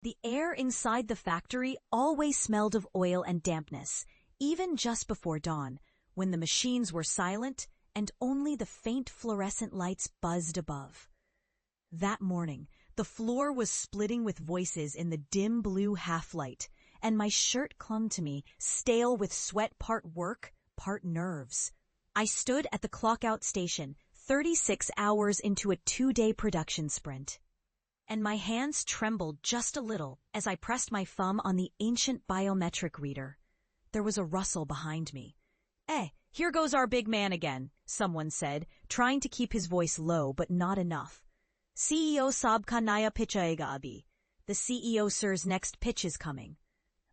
The air inside the factory always smelled of oil and dampness, even just before dawn, when the machines were silent and only the faint fluorescent lights buzzed above. That morning, the floor was splitting with voices in the dim blue half-light, and my shirt clung to me, stale with sweat, part work, part nerves. I stood at the clock-out station, 36 hours into a 2-day production sprint. And my hands trembled just a little as I pressed my thumb on the ancient biometric reader. There was a rustle behind me. Here goes our big man again, someone said, trying to keep his voice low but not enough. CEO Saab ka naya pitch aayega abhi. The CEO sir's next pitch is coming.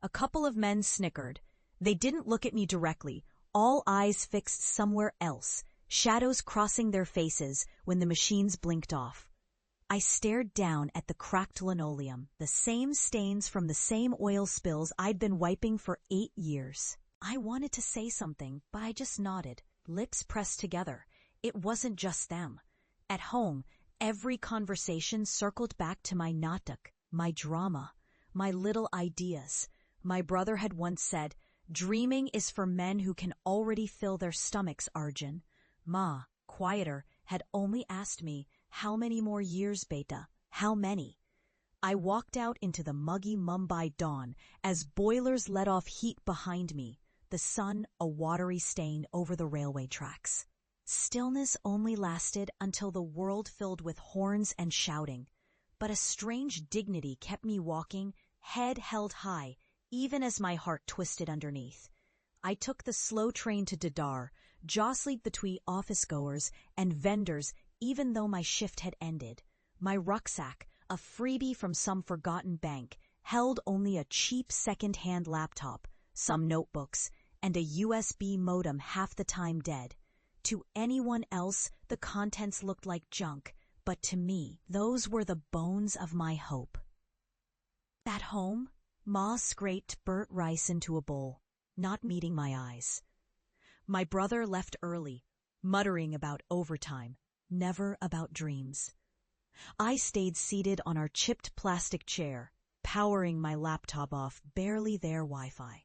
A couple of men snickered. They didn't look at me directly, all eyes fixed somewhere else, shadows crossing their faces when the machines blinked off. I stared down at the cracked linoleum, the same stains from the same oil spills I'd been wiping for 8 years. I wanted to say something, but I just nodded, lips pressed together. It wasn't just them. At home, every conversation circled back to my natak, my drama, my little ideas. My brother had once said, "Dreaming is for men who can already fill their stomachs, Arjun." Ma, quieter, had only asked me, "How many more years, beta? How many?" I walked out into the muggy Mumbai dawn as boilers let off heat behind me, the sun a watery stain over the railway tracks. Stillness only lasted until the world filled with horns and shouting, but a strange dignity kept me walking, head held high, even as my heart twisted underneath. I took the slow train to Dadar, jostling between office-goers and vendors even though my shift had ended. My rucksack, a freebie from some forgotten bank, held only a cheap second-hand laptop, some notebooks, and a USB modem half the time dead. To anyone else, the contents looked like junk, but to me, those were the bones of my hope. At home, Ma scraped burnt rice into a bowl, not meeting my eyes. My brother left early, muttering about overtime, never about dreams. I stayed seated on our chipped plastic chair, powering my laptop off barely there Wi-Fi,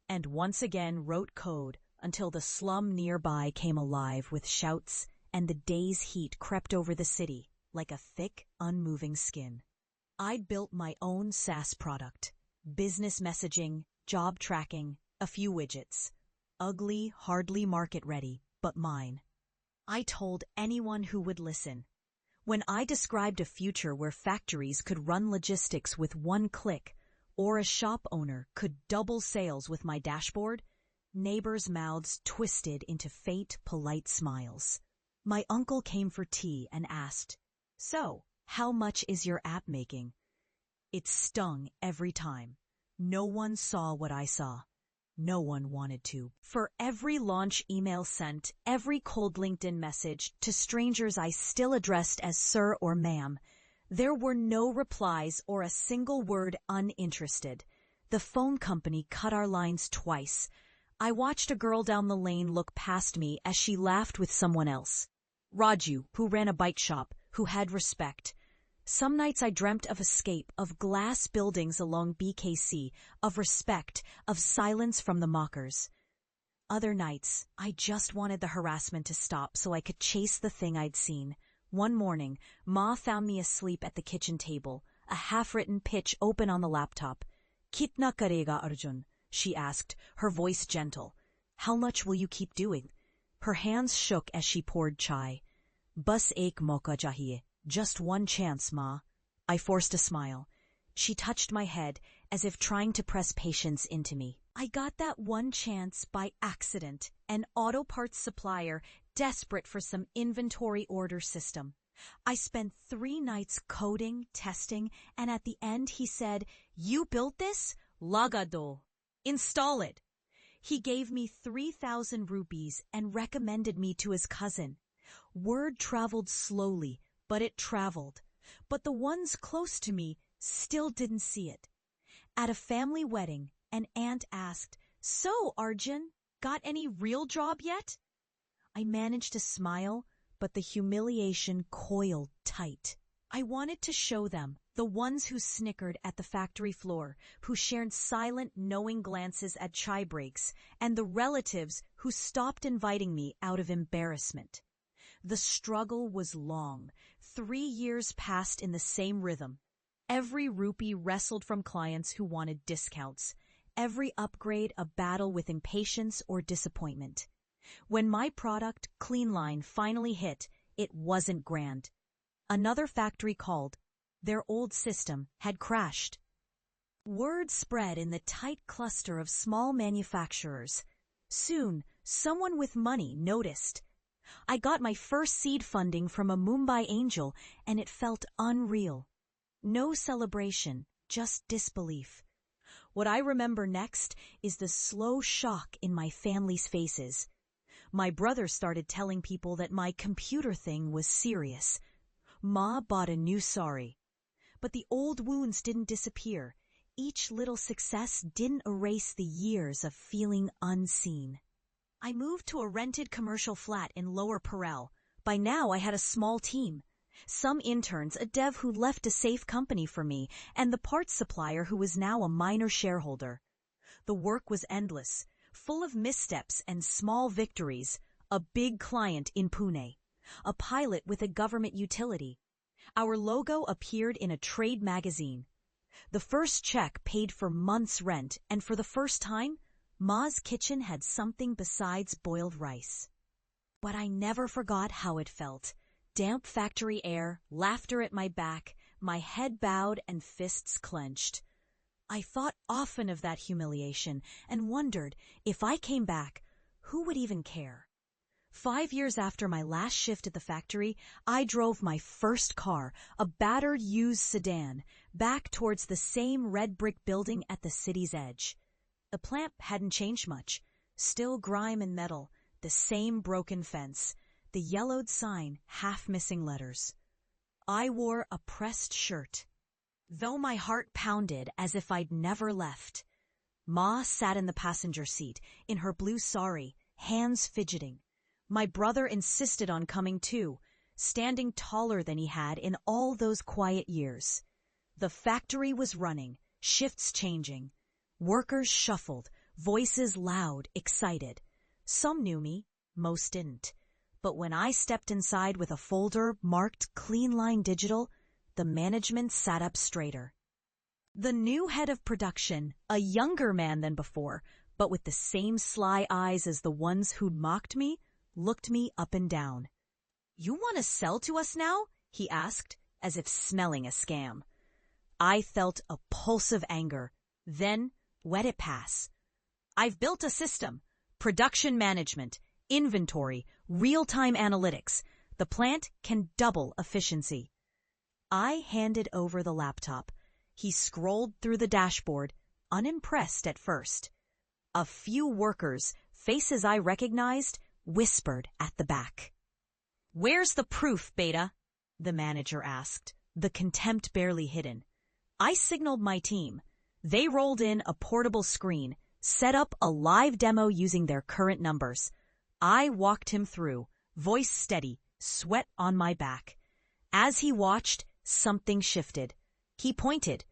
and once again wrote code until the slum nearby came alive with shouts and the day's heat crept over the city like a thick, unmoving skin. I'd built my own SaaS product, business messaging, job tracking, a few widgets. Ugly, hardly market-ready, but mine. I told anyone who would listen. When I described a future where factories could run logistics with one click, or a shop owner could double sales with my dashboard, neighbors' mouths twisted into faint, polite smiles. My uncle came for tea and asked, "So, how much is your app making?" It stung every time. No one saw what I saw. No one wanted to. For every launch email sent, every cold LinkedIn message to strangers I still addressed as sir or ma'am, there were no replies or a single word uninterested. The phone company cut our lines twice. I watched a girl down the lane look past me as she laughed with someone else. Raju, who ran a bike shop, who had respect. Some nights I dreamt of escape, of glass buildings along BKC, of respect, of silence from the mockers. Other nights, I just wanted the harassment to stop so I could chase the thing I'd seen. One morning, Ma found me asleep at the kitchen table, a half-written pitch open on the laptop. "Kitna karega, Arjun?" she asked, her voice gentle. "How much will you keep doing?" Her hands shook as she poured chai. "Bus ek mauka chahiye. Just one chance, Ma." I forced a smile. She touched my head as if trying to press patience into me. I got that one chance by accident, an auto parts supplier desperate for some inventory order system. I spent 3 nights coding, testing, and at the end he said, "You built this? Lagado. Install it." He gave me 3,000 rupees and recommended me to his cousin. Word traveled slowly, but it traveled. But the ones close to me still didn't see it. At a family wedding, an aunt asked, "So, Arjun, got any real job yet?" I managed to smile, but the humiliation coiled tight. I wanted to show them, the ones who snickered at the factory floor, who shared silent, knowing glances at chai breaks, and the relatives who stopped inviting me out of embarrassment. The struggle was long. 3 years passed in the same rhythm. Every rupee wrestled from clients who wanted discounts. Every upgrade a battle with impatience or disappointment. When my product, CleanLine, finally hit, it wasn't grand. Another factory called. Their old system had crashed. Word spread in the tight cluster of small manufacturers. Soon, someone with money noticed. I got my first seed funding from a Mumbai angel, and it felt unreal. No celebration, just disbelief. What I remember next is the slow shock in my family's faces. My brother started telling people that my computer thing was serious. Ma bought a new sari. But the old wounds didn't disappear. Each little success didn't erase the years of feeling unseen. I moved to a rented commercial flat in Lower Parel. By now I had a small team. Some interns, a dev who left a safe company for me, and the parts supplier who was now a minor shareholder. The work was endless, full of missteps and small victories. A big client in Pune. A pilot with a government utility. Our logo appeared in a trade magazine. The first check paid for months' rent, and for the first time, Ma's kitchen had something besides boiled rice. But I never forgot how it felt. Damp factory air, laughter at my back, my head bowed and fists clenched. I thought often of that humiliation and wondered, if I came back, who would even care? 5 years after my last shift at the factory, I drove my first car, a battered used sedan, back towards the same red brick building at the city's edge. The plant hadn't changed much. Still grime and metal, the same broken fence, the yellowed sign, half missing letters. I wore a pressed shirt, though my heart pounded as if I'd never left. Ma sat in the passenger seat, in her blue sari, hands fidgeting. My brother insisted on coming too, standing taller than he had in all those quiet years. The factory was running, shifts changing. Workers shuffled, voices loud, excited. Some knew me, most didn't. But when I stepped inside with a folder marked CleanLine Digital, the management sat up straighter. The new head of production, a younger man than before, but with the same sly eyes as the ones who'd mocked me, looked me up and down. "You want to sell to us now?" he asked, as if smelling a scam. I felt a pulse of anger, then let it pass. "I've built a system, production management, inventory, real-time analytics. The plant can double efficiency." I handed over the laptop. He scrolled through the dashboard, unimpressed at first. A few workers, faces I recognized, whispered at the back. "Where's the proof, Beta?" the manager asked, the contempt barely hidden. I signaled my team. They rolled in a portable screen, set up a live demo using their current numbers. I walked him through, voice steady, sweat on my back. As he watched, something shifted. He pointed.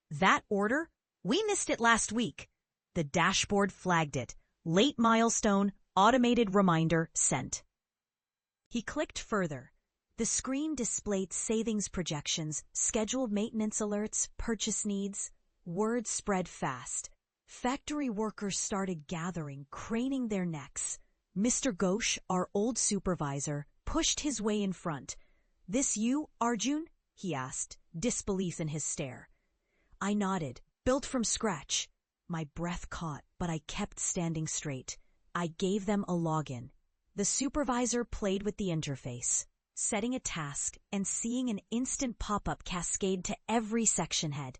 "That order? We missed it last week." The dashboard flagged it. Late milestone, automated reminder sent. He clicked further. The screen displayed savings projections, scheduled maintenance alerts, purchase needs. Word spread fast. Factory workers started gathering, craning their necks. Mr. Ghosh, our old supervisor, pushed his way in front. "This you, Arjun?" he asked, disbelief in his stare. I nodded. "Built from scratch." My breath caught, but I kept standing straight. I gave them a login. The supervisor played with the interface, setting a task and seeing an instant pop-up cascade to every section head.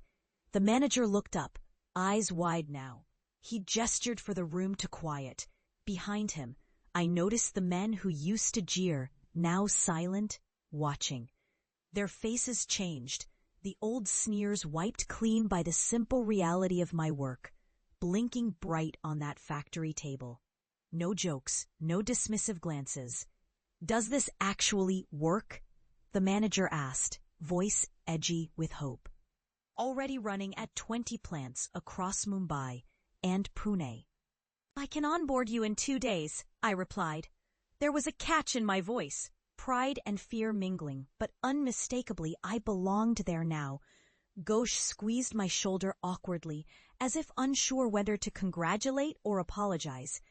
The manager looked up, eyes wide now. He gestured for the room to quiet. Behind him, I noticed the men who used to jeer, now silent, watching. Their faces changed, the old sneers wiped clean by the simple reality of my work, blinking bright on that factory table. No jokes, no dismissive glances. "Does this actually work?" the manager asked, voice edgy with hope. Already running at 20 plants across Mumbai and Pune. "I can onboard you in 2 days," I replied. There was a catch in my voice, pride and fear mingling, but unmistakably I belonged there now. Ghosh squeezed my shoulder awkwardly, as if unsure whether to congratulate or apologize.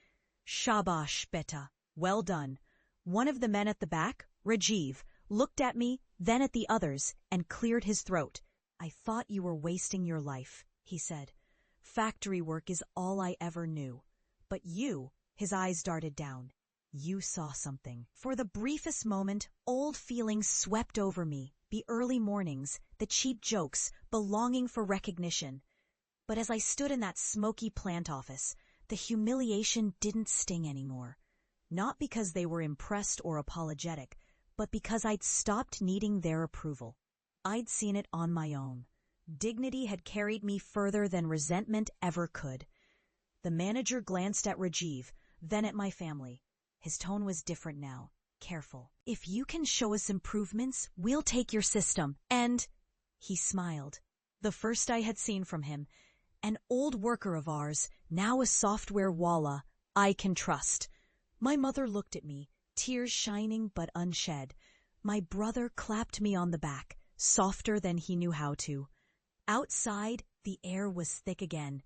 "Shabash, beta. Well done." One of the men at the back, Rajiv, looked at me, then at the others, and cleared his throat. "I thought you were wasting your life," he said. "Factory work is all I ever knew. But you," his eyes darted down, "you saw something." For the briefest moment, old feelings swept over me, the early mornings, the cheap jokes, belonging for recognition. But as I stood in that smoky plant office, the humiliation didn't sting anymore. Not because they were impressed or apologetic, but because I'd stopped needing their approval. I'd seen it on my own. Dignity had carried me further than resentment ever could. The manager glanced at Rajiv, then at my family. His tone was different now, careful. "If you can show us improvements, we'll take your system, and—" He smiled. The first I had seen from him. "An old worker of ours, now a software walla, I can trust." My mother looked at me, tears shining but unshed. My brother clapped me on the back, softer than he knew how to. Outside, the air was thick again,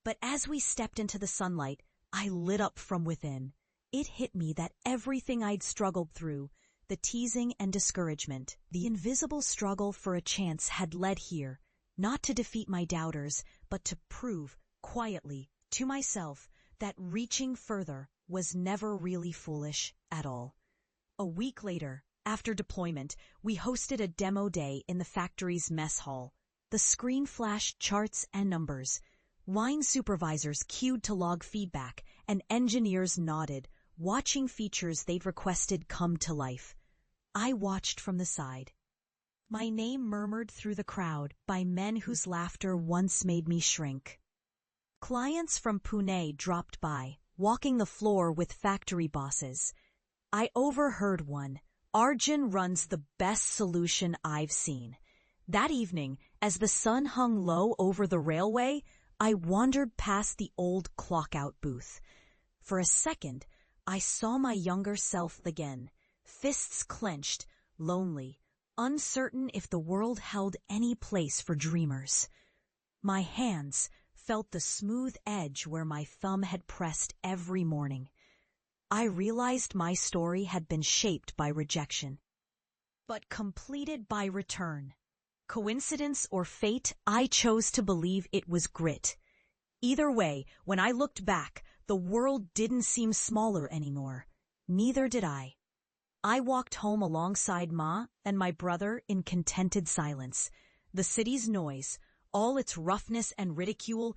but as we stepped into the sunlight, I lit up from within. It hit me that everything I'd struggled through, the teasing and discouragement, the invisible struggle for a chance had led here, not to defeat my doubters, but to prove, quietly, to myself, that reaching further was never really foolish at all. A week later, after deployment, we hosted a demo day in the factory's mess hall. The screen flashed charts and numbers. Line supervisors queued to log feedback, and engineers nodded, watching features they'd requested come to life. I watched from the side. My name murmured through the crowd by men whose laughter once made me shrink. Clients from Pune dropped by, walking the floor with factory bosses. I overheard one. "Arjun runs the best solution I've seen." That evening, as the sun hung low over the railway, I wandered past the old clock-out booth. For a second, I saw my younger self again, fists clenched, lonely, uncertain if the world held any place for dreamers. My hands felt the smooth edge where my thumb had pressed every morning. I realized my story had been shaped by rejection, but completed by return. Coincidence or fate, I chose to believe it was grit. Either way, when I looked back, the world didn't seem smaller anymore. Neither did I. I walked home alongside Ma and my brother in contented silence. The city's noise, all its roughness and ridicule,